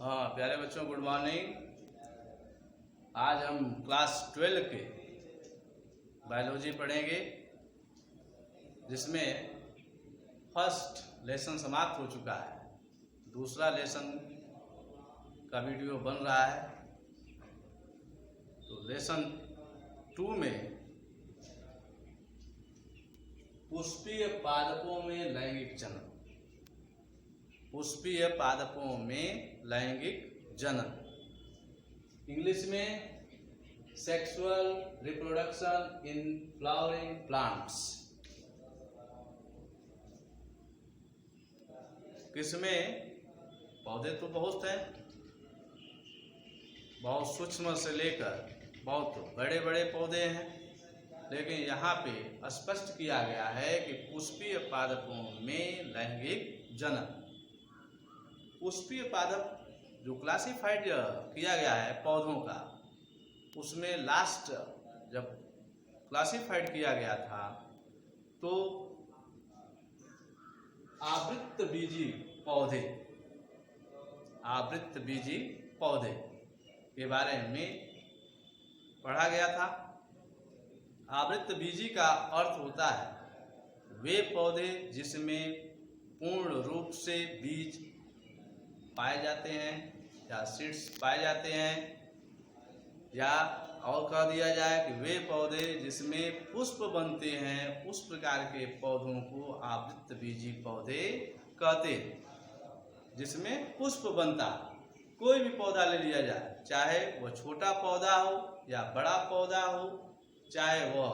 हाँ प्यारे बच्चों, गुड मॉर्निंग। आज हम क्लास 12 के बायोलॉजी पढ़ेंगे, जिसमें फर्स्ट लेसन समाप्त हो चुका है। दूसरा लेसन का वीडियो बन रहा है। तो लेसन 2 में पुष्पीय पादपों में लैंगिक जनन, पुष्पीय पादपों में लैंगिक जनन, इंग्लिश में sexual reproduction in flowering plants. किसमें पौधे तो बहुत हैं, बहुत सूक्ष्म से लेकर बहुत बड़े बड़े पौधे हैं, लेकिन यहाँ पे स्पष्ट किया गया है कि पुष्पीय पादपों में लैंगिक जनन। पुष्पीय पादप जो क्लासिफाइड किया गया है पौधों का, उसमें लास्ट जब क्लासिफाइड किया गया था तो आवृत्तबीजी पौधे, आवृत्तबीजी पौधे के बारे में पढ़ा गया था। आवृत्तबीजी का अर्थ होता है वे पौधे जिसमें पूर्ण रूप से बीज पाए जाते हैं या सीड्स पाए जाते हैं, या और कह दिया जाए कि वे पौधे जिसमें पुष्प बनते हैं, उस प्रकार के पौधों को आवृत्तबीजी पौधे कहते हैं। जिसमें पुष्प बनता, कोई भी पौधा ले लिया जाए, चाहे वह छोटा पौधा हो या बड़ा पौधा हो, चाहे वह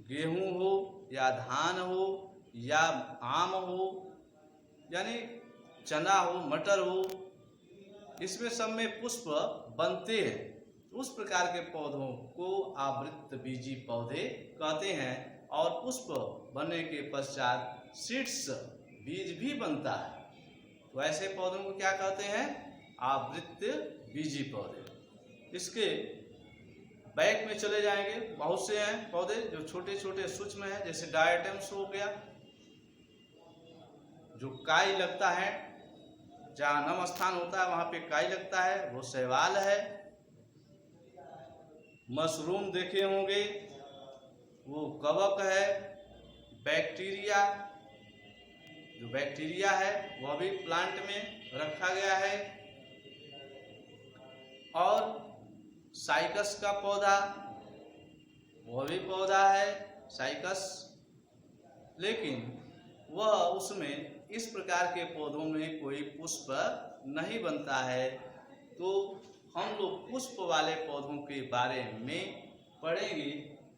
गेहूं हो या धान हो या आम हो, यानी चना हो, मटर हो, इसमें सब में पुष्प बनते हैं। उस प्रकार के पौधों को आवृत्तबीजी पौधे कहते हैं। और पुष्प बनने के पश्चात सीड्स, बीज भी बनता है, तो ऐसे पौधों को क्या कहते हैं? आवृत्तबीजी पौधे। इसके बैक में चले जाएंगे, बहुत से हैं पौधे जो छोटे छोटे सूक्ष्म हैं, जैसे डायटम्स हो गया, जो काई लगता है, जहाँ नम स्थान होता है वहाँ पे काई लगता है, वो शैवाल है। मशरूम देखे होंगे, वो कवक है। बैक्टीरिया, जो बैक्टीरिया है वह भी प्लांट में रखा गया है। और साइकस का पौधा, वह भी पौधा है साइकस, लेकिन वह उसमें इस प्रकार के पौधों में कोई पुष्प नहीं बनता है। तो हम लोग पुष्प वाले पौधों के बारे में पढ़ेंगे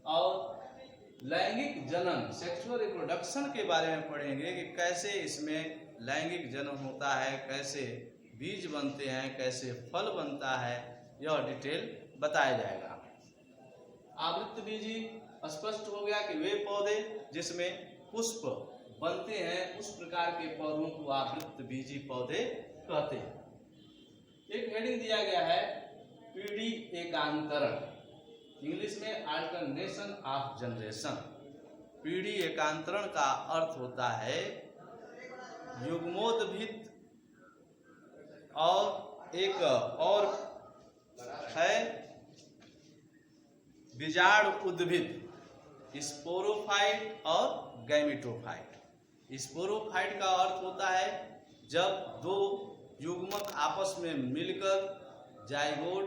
और लैंगिक जनन, सेक्सुअल रिप्रोडक्शन के बारे में पढ़ेंगे कि कैसे इसमें लैंगिक जनन होता है, कैसे बीज बनते हैं, कैसे फल बनता है, यह डिटेल बताया जाएगा। आवृत्तबीजी स्पष्ट हो गया कि वे पौधे जिसमें पुष्प बनते हैं, उस प्रकार के पौधों को आवृत्तबीजी पौधे कहते हैं। एक हेडिंग दिया गया है पीढ़ी एकांतरण, इंग्लिश में अल्टरनेशन ऑफ जनरेशन। पीढ़ी एकांतरण का अर्थ होता है युग्मोद्भिद और एक और है बीजाणु उद्भिद, स्पोरोफाइट और गैमेटोफाइट। स्पोरोफाइट का अर्थ होता है जब दो युग्मक आपस में मिलकर जाइगोट,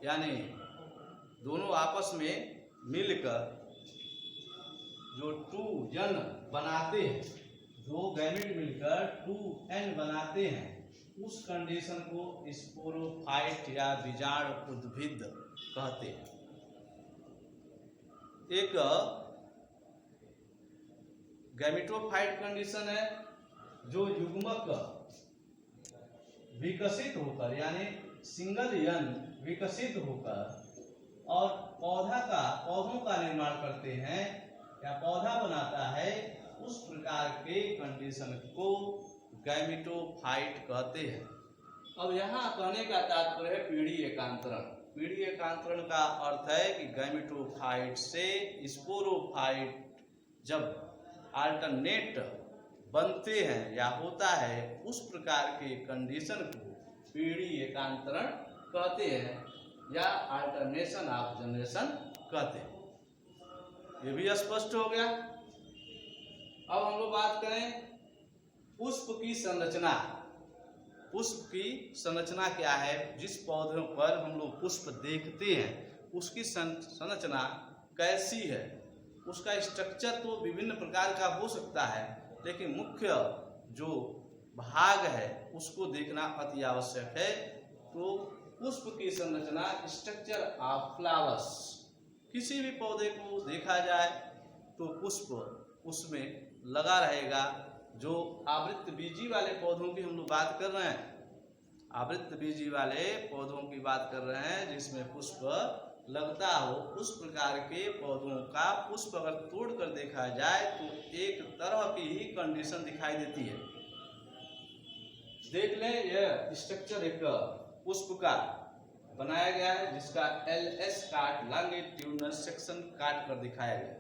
यानी दोनों आपस में मिलकर जो 2n बनाते हैं, दो गैमेट मिलकर 2n बनाते हैं, उस कंडीशन को स्पोरोफाइट या बीजाणु उद्भिद कहते हैं। एक गैमेटोफाइट कंडीशन है जो युग्मक विकसित होकर, यानी सिंगल यन विकसित होकर और पौधों का निर्माण करते हैं या पौधा बनाता है, उस प्रकार के कंडीशन को गैमेटोफाइट कहते हैं। अब यहाँ कहने का तात्पर्य है पीढ़ी एकांतरण। पीढ़ी एकांतरण का अर्थ है कि गैमेटोफाइट से स्पोरोफाइट जब अल्टरनेट बनते हैं या होता है, उस प्रकार के कंडीशन को पीढ़ी एकांतरण कहते हैं या अल्टरनेशन ऑफ जनरेशन कहते हैं। ये भी स्पष्ट हो गया। अब हम लोग बात करें पुष्प की संरचना। पुष्प की संरचना क्या है? जिस पौधों पर हम लोग पुष्प देखते हैं उसकी संरचना कैसी है? उसका स्ट्रक्चर तो विभिन्न प्रकार का हो सकता है, लेकिन मुख्य जो भाग है उसको देखना अति आवश्यक है। तो पुष्प की संरचना, स्ट्रक्चर ऑफ फ्लावर्स, किसी भी पौधे को देखा जाए तो पुष्प उसमें लगा रहेगा। जो आवृत्त बीजी वाले पौधों की हम लोग बात कर रहे हैं, आवृत्त बीजी वाले पौधों की बात कर रहे हैं जिसमें पुष्प लगता हो, उस प्रकार के पौधों का पुष्प अगर तोड़ कर देखा जाए तो एक तरह की ही कंडीशन दिखाई देती है। देख लें, यह स्ट्रक्चर एक पुष्प का बनाया गया है जिसका LS काट, लॉन्गिट्यूडिनल सेक्शन काट कर दिखाया गया।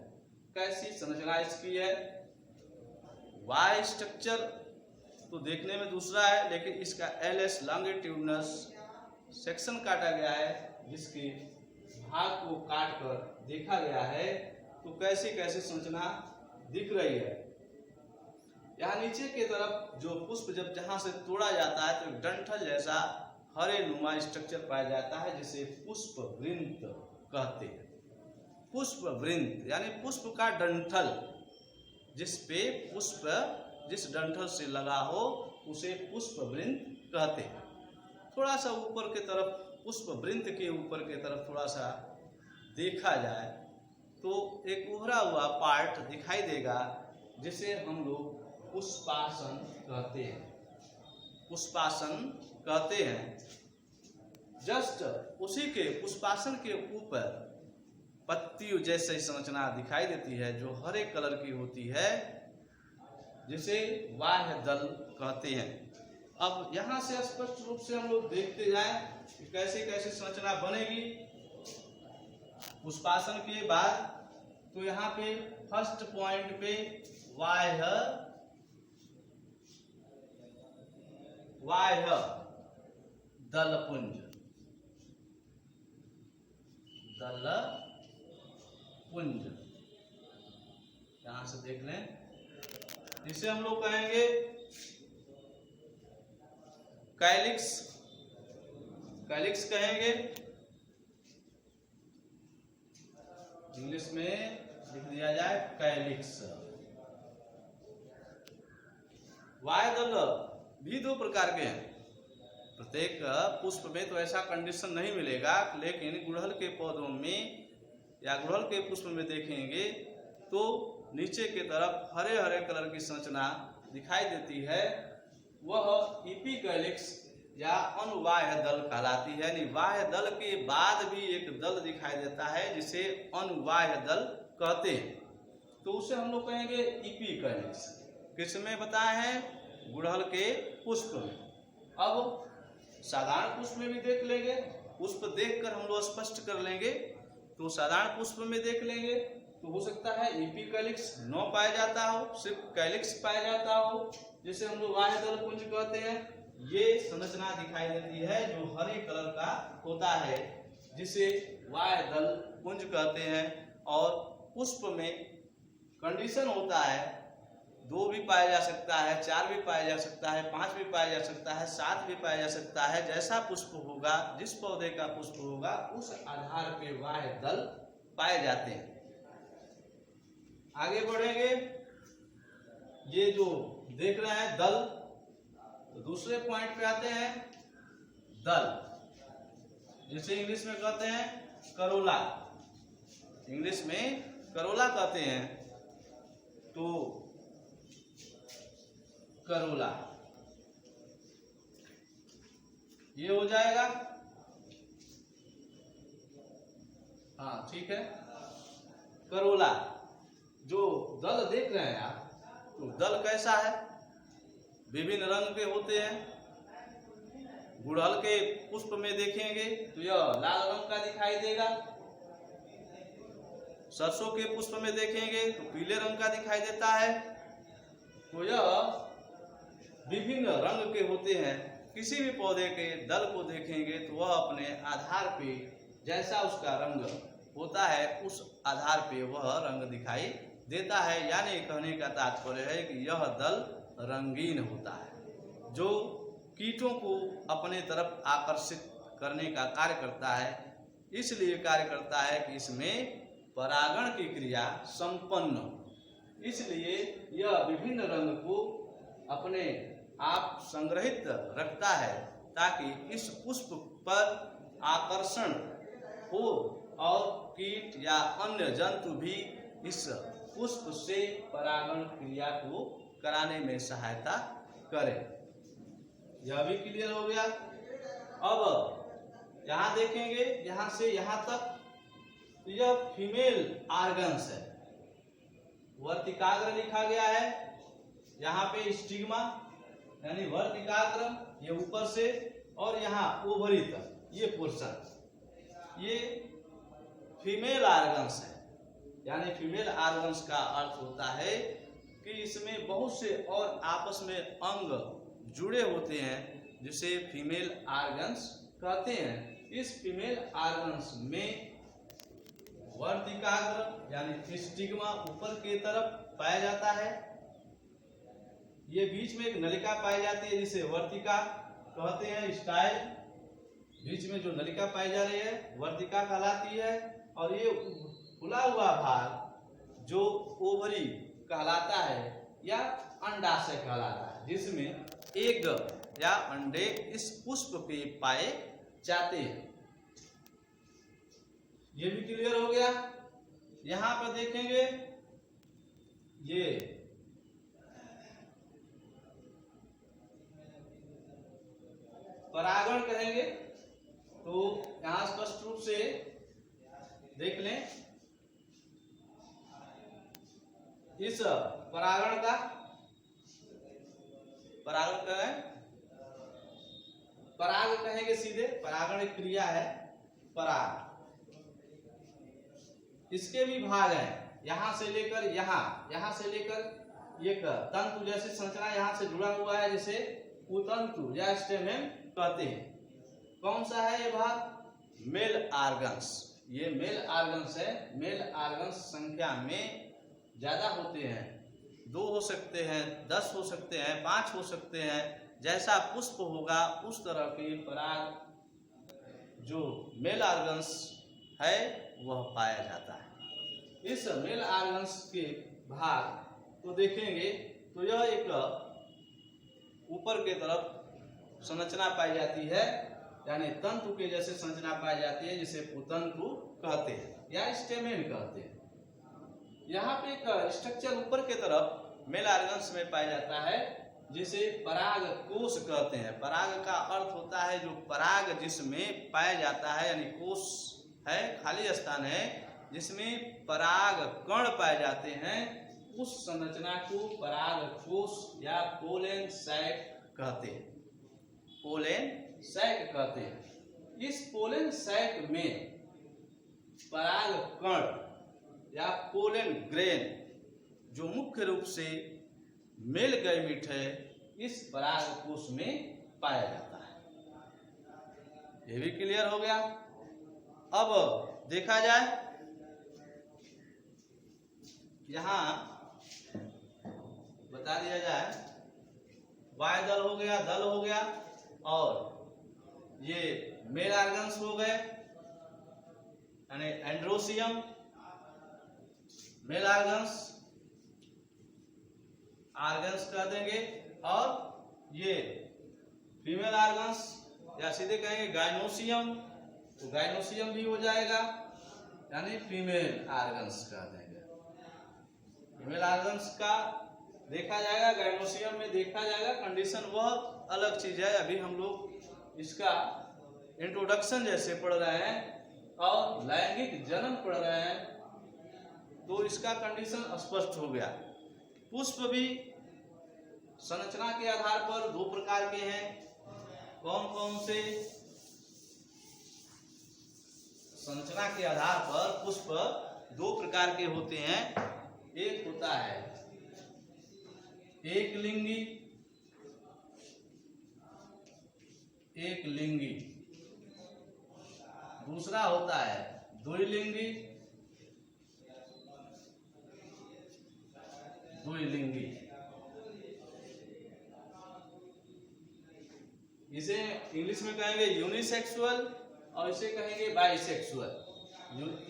कैसी संरचना इसकी है? वाई स्ट्रक्चर तो देखने में दूसरा है, लेकिन इसका LS लॉन्गिट्यूडिनल सेक्शन काटा गया है, जिसके भाग को काट कर देखा गया है। तो कैसी कैसी संरचना दिख रही है। यहाँ नीचे की तरफ जो पुष्प जब जहां से तोड़ा जाता है तो डंठल जैसा हरे नुमा स्ट्रक्चर पाया जाता है, जिसे पुष्प वृंत कहते हैं। पुष्प वृंत यानी पुष्प का डंठल, जिस पे पुष्प जिस डंठल से लगा हो उसे पुष्प वृंत कहते हैं। थोड़ा सा ऊपर की तरफ, पुष्प वृंत के ऊपर की तरफ थोड़ा सा देखा जाए तो एक उभरा हुआ पार्ट दिखाई देगा, जिसे हम लोग पुष्पासन कहते हैं। पुष्पासन कहते हैं। जस्ट उसी के पुष्पासन के ऊपर पत्ती जैसी संरचना दिखाई देती है जो हरे कलर की होती है, जिसे बाह्य दल कहते हैं। अब यहाँ से स्पष्ट रूप से हम लोग देखते जाएं कि कैसे कैसे संरचना बनेगी पुष्पासन के बाद। तो यहाँ पे फर्स्ट पॉइंट पे बाह्य दलपुंज, दलपुंज यहां से देख लें, जिसे हम लोग कहेंगे कैलिक्स, कैलिक्स कहेंगे। इंग्लिश में लिख दिया जाए कैलिक्स। बाह्य दल भी दो प्रकार के हैं। प्रत्येक पुष्प में तो ऐसा कंडीशन नहीं मिलेगा, लेकिन गुड़हल के पौधों में या गुड़हल के पुष्प में देखेंगे तो नीचे की तरफ हरे हरे कलर की संरचना दिखाई देती है। वह इपिकैलिक्स या अनुबाह्य दल कहलाती है। यानी बाह्य दल के बाद भी एक दल दिखाई देता है जिसे अनुबाह्य दल कहते हैं। तो उसे हम लोग कहेंगे इपिकैलिक्स। किसमें बताए हैं? गुड़हल के पुष्प में। अब साधारण पुष्प में भी देख लेंगे, पुष्प देखकर हम लोग स्पष्ट कर लेंगे। तो साधारण पुष्प में देख लेंगे तो हो सकता है इपिकैलिक्स न पाया जाता हो, सिर्फ कैलिक्स पाया जाता हो, जिसे हम लोग बाह्य दल पुंज कहते हैं। ये संरचना दिखाई देती है जो हरे कलर का होता है, जिसे बाह्य दल पुंज कहते हैं। और पुष्प में कंडीशन होता है, 2 भी पाया जा सकता है, 4 भी पाया जा सकता है, 5 भी पाया जा सकता है, 7 भी पाया जा सकता है। जैसा पुष्प होगा, जिस पौधे का पुष्प होगा, उस आधार पे बाह्य दल पाए जाते हैं। आगे बढ़ेंगे, ये जो देख रहे हैं दल, तो दूसरे पॉइंट पे आते हैं दल, जिसे इंग्लिश में कहते हैं करोला। इंग्लिश में करोला कहते हैं। तो करोला ये हो जाएगा। हाँ ठीक है। करोला जो दल देख रहे हैं आप, तो दल कैसा है? विभिन्न रंग के होते हैं। गुड़हल के पुष्प में देखेंगे तो यह लाल रंग का दिखाई देगा। सरसों के पुष्प में देखेंगे तो पीले रंग का दिखाई देता है। तो यह विभिन्न रंग के होते हैं। किसी भी पौधे के दल को देखेंगे तो वह अपने आधार पे जैसा उसका रंग होता है उस आधार पे वह रंग दिखाई देता है। यानी कहने का तात्पर्य है कि यह दल रंगीन होता है, जो कीटों को अपने तरफ आकर्षित करने का कार्य करता है। इसलिए कार्य करता है कि इसमें परागण की क्रिया संपन्न हो। इसलिए यह विभिन्न रंग को अपने आप संग्रहित रखता है ताकि इस पुष्प पर आकर्षण हो और कीट या अन्य जंतु भी इस पुष्प से परागण क्रिया को कराने में सहायता करें। यह भी क्लियर हो गया। अब यहाँ देखेंगे, यहाँ से यहाँ तक यह फीमेल आर्गन्स है। वर्तिकाग्र लिखा गया है, यहाँ पे स्टिग्मा यानी वर्तिकाग्र ये ऊपर से और यहाँ ओवरी तक ये पोर्शन ये फीमेल आर्गन्स है। यानी फीमेल आर्गन्स का अर्थ होता है कि इसमें बहुत से और आपस में अंग जुड़े होते हैं जिसे फीमेल आर्गन्स कहते हैं। इस फीमेल आर्गन्स में वर्तिकाग्र यानी स्टिग्मा ऊपर की तरफ पाया जाता है। ये बीच में एक नलिका पाई जाती है जिसे वर्तिका कहते हैं। स्टाइल बीच में जो नलिका पाई जा रही है वर्तिका कहलाती है। और ये खुला हुआ भाग जो ओवरी कहलाता है या अंडाशय कहलाता है, जिसमें एग या अंडे इस पुष्प पे पाए जाते हैं। ये भी क्लियर हो गया। यहाँ पर देखेंगे ये परागण कहेंगे तो यहाँ स्पष्ट रूप से देख लें। इस परागण का परागण कहें, पराग कहेंगे सीधे। परागण एक क्रिया है, पराग। इसके भी भाग हैं, यहाँ से लेकर यहाँ से लेकर एक तंतु जैसे संरचना यहाँ से जुड़ा हुआ है जिसे उतंतु या स्टेमेन कहते हैं। कौन सा है ये भाग? Male organs. ये मेल आर्गन्स है। मेल आर्गन्स संख्या में ज्यादा होते हैं, 2 हो सकते हैं, 10 हो सकते हैं, 5 हो सकते हैं। जैसा पुष्प होगा उस तरह के पराग जो मेल आर्गन्स है वह पाया जाता है। इस मेल आर्गन्स के भाग तो देखेंगे तो यह एक ऊपर के तरफ संरचना पाई जाती है, यानी तंतु के जैसे संरचना पाई जाती है जिसे पुतंतु कहते हैं या स्टेमेन कहते हैं। यहाँ पे एक स्ट्रक्चर ऊपर के तरफ मेल आर्गन्स में पाया जाता है जिसे पराग कोश कहते हैं। पराग का अर्थ होता है जो पराग जिसमें पाया जाता है, यानी कोश है, खाली स्थान है जिसमें पराग कण पाए जाते हैं, उस संरचना को पराग कोश या पोलेन सैक कहते हैं। पोलेन सैक कहते हैं। इस पोलेन सैक में पराग कण या पोलेन ग्रेन जो मुख्य रूप से मेल गैमीट है इस पराग कोश में पाया जाता है। ये भी क्लियर हो गया। अब देखा जाए यहाँ बता दिया जाए, वाय दल हो गया, दल हो गया और ये मेल आर्गन्स हो गए, यानी एंड्रोसियम, मेल आर्गन्स कह देंगे, और ये फीमेल आर्गन्स या सीधे कहेंगे गाइनोसियम, तो गाइनोसियम भी हो जाएगा, यानी फीमेल आर्गन्स कह देंगे। फीमेल आर्गन्स का देखा जाएगा, गाइनोसियम में देखा जाएगा। कंडीशन वह अलग चीज है, अभी हम लोग इसका इंट्रोडक्शन जैसे पढ़ रहे हैं और लैंगिक जन्म पढ़ रहे हैं तो इसका कंडीशन स्पष्ट हो गया। पुष्प भी संरचना के आधार पर 2 प्रकार के हैं। कौन कौन से? संरचना के आधार पर पुष्प 2 प्रकार के होते हैं। एक होता है एक लिंगी एक लिंगी, दूसरा होता है द्विलिंगी, द्विलिंगी। इसे इंग्लिश में कहेंगे यूनिसेक्सुअल और इसे कहेंगे बाइसेक्सुअल।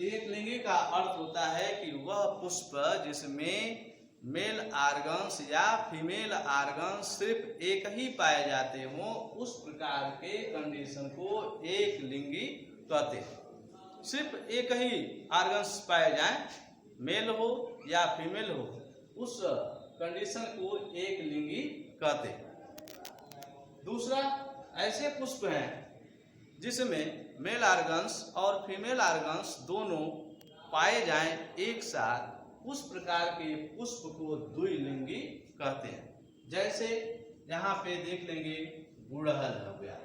एक लिंगी का अर्थ होता है कि वह पुष्प जिसमें मेल आर्गन्स या फीमेल आर्गन्स सिर्फ एक ही पाए जाते हों, उस प्रकार के कंडीशन को एक लिंगी कहते हैं। सिर्फ एक ही आर्गन्स पाए जाएं, मेल हो या फीमेल हो, उस कंडीशन को एक लिंगी कहते हैं। दूसरा, ऐसे पुष्प हैं जिसमें मेल आर्गन्स और फीमेल आर्गन्स दोनों पाए जाएं एक साथ, उस प्रकार के पुष्प को द्विलिंगी कहते हैं। जैसे यहाँ पे देख लेंगे गुड़हल हो गया,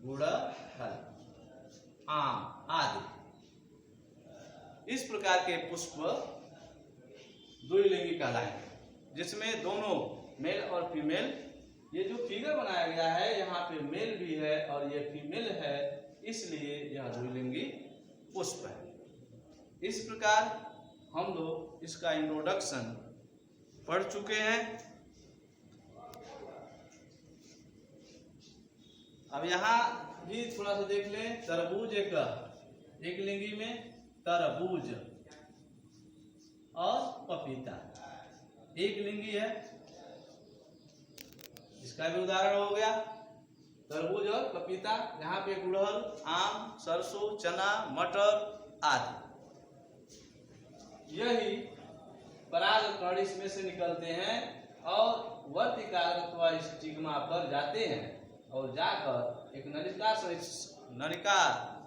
गुड़हल, आम आदि। इस प्रकार के पुष्प द्विलिंगी कहलाएंगे, जिसमें दोनों मेल और फीमेल, ये जो फिगर बनाया गया है यहाँ पे मेल भी है और ये फीमेल है, इसलिए यह द्विलिंगी पुष्प है। इस प्रकार हम लोग इसका इंट्रोडक्शन पढ़ चुके हैं। अब यहाँ भी थोड़ा सा देख लें। तरबूज एक लिंगी में तरबूज और पपीता एक लिंगी है, इसका भी उदाहरण हो गया तरबूज और पपीता। यहाँ पे गुड़हल, आम, सरसों, चना, मटर आदि। यही परागकण इसमें से निकलते हैं और वर्तिकाग्र अथवा स्टिग्मा पर जाते हैं और जाकर एक नलिका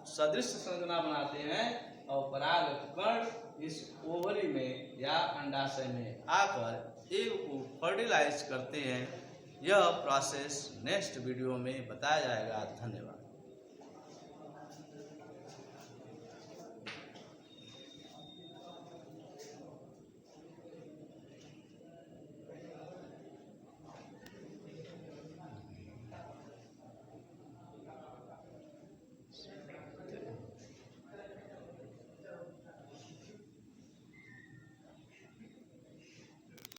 सदृश संरचना बनाते हैं और परागकण इस ओवरी में या अंडाशय में आकर एग को फर्टिलाइज करते हैं। यह प्रोसेस नेक्स्ट वीडियो में बताया जाएगा। धन्यवाद।